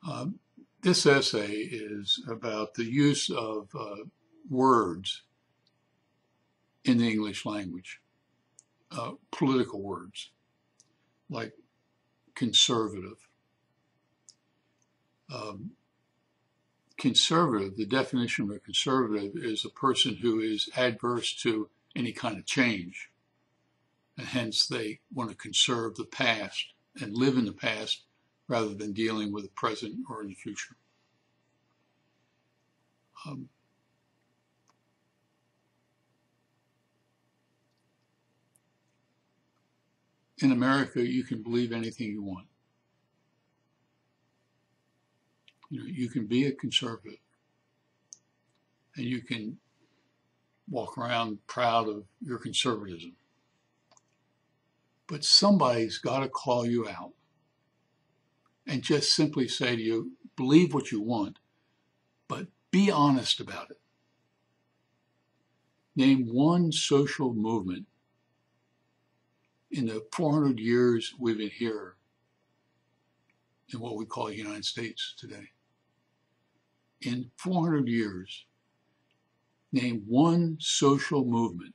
Um, this essay is about the use of words in the English language, political words like conservative. Conservative, the definition of a conservative is a person who is adverse to any kind of change, and hence they want to conserve the past and live in the past rather than dealing with the present or in the future. In America, you can believe anything you want. You can be a conservative, and you can walk around proud of your conservatism. But somebody's got to call you out and just simply say to you, believe what you want, but be honest about it. Name one social movement in the 400 years we've been here in what we call the United States today. In 400 years, name one social movement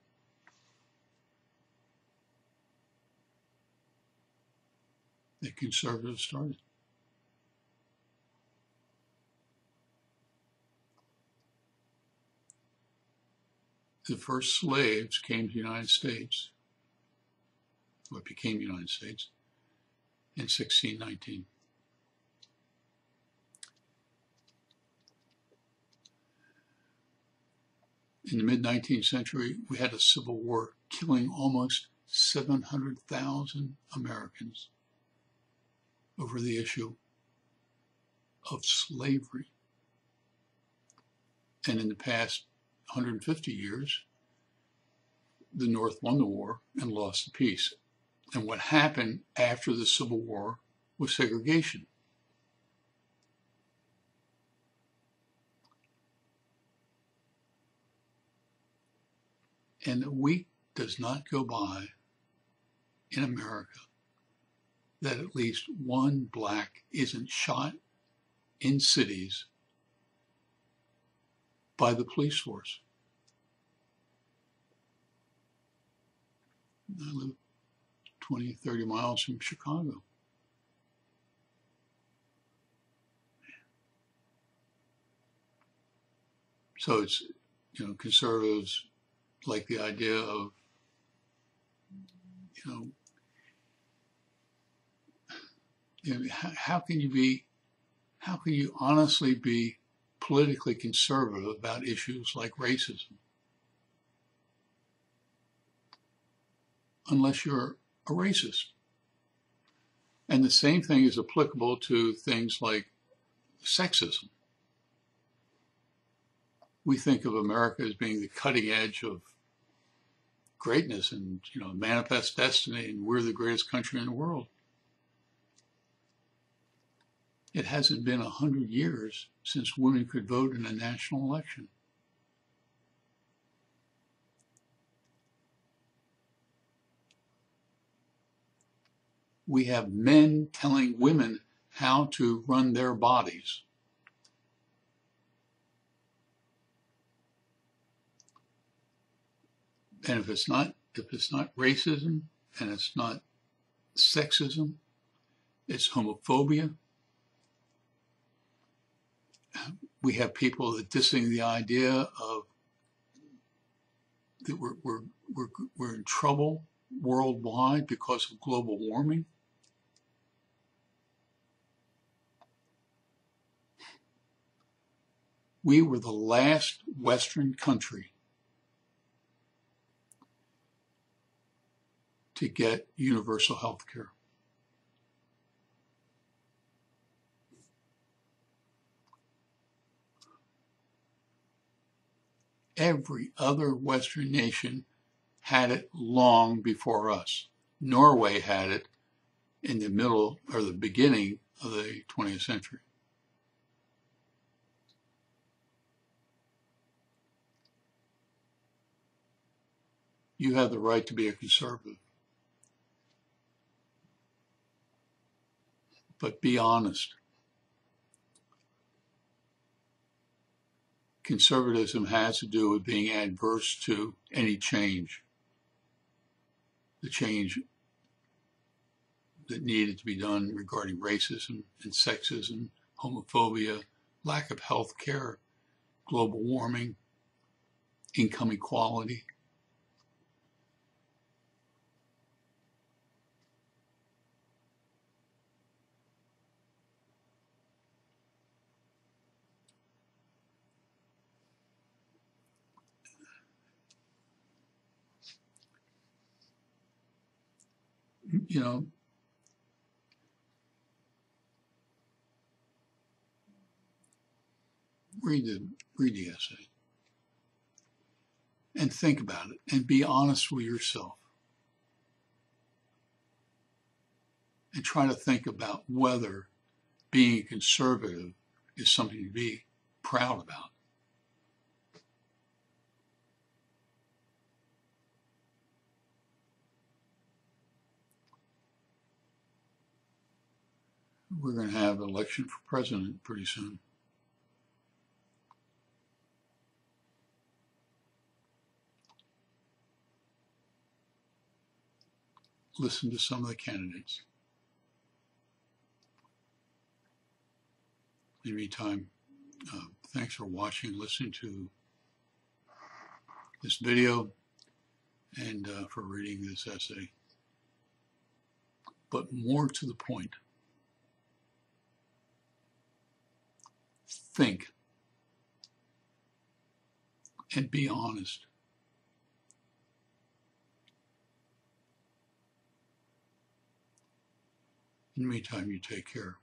that conservatives started. The first slaves came to the United States, what became the United States, in 1619. In the mid-19th century, we had a civil war killing almost 700,000 Americans over the issue of slavery. And in the past 150 years, the North won the war and lost the peace. And what happened after the Civil War was segregation. And a week does not go by in America that at least one black isn't shot in cities by the police force. I live 20, 30 miles from Chicago. So it's, conservatives like the idea of, how can you honestly be politically conservative about issues like racism? Unless you're a racist. And the same thing is applicable to things like sexism. We think of America as being the cutting edge of greatness and, manifest destiny, and we're the greatest country in the world. It hasn't been 100 years since women could vote in a national election. We have men telling women how to run their bodies. And if it's not racism and it's not sexism, it's homophobia. We have people that dissing the idea of that we're in trouble worldwide because of global warming. We were the last Western country to get universal health care. Every other Western nation had it long before us. Norway had it in the middle or the beginning of the 20th century. You have the right to be a conservative. But be honest. Conservatism has to do with being adverse to any change. The change that needed to be done regarding racism and sexism, homophobia, lack of health care, global warming, income equality. You know, read the essay and think about it and be honest with yourself and try to think about whether being a conservative is something to be proud about. We're going to have an election for president pretty soon. Listen to some of the candidates. In the meantime, thanks for watching and listening to this video and for reading this essay. But more to the point, think and be honest. In the meantime, you take care.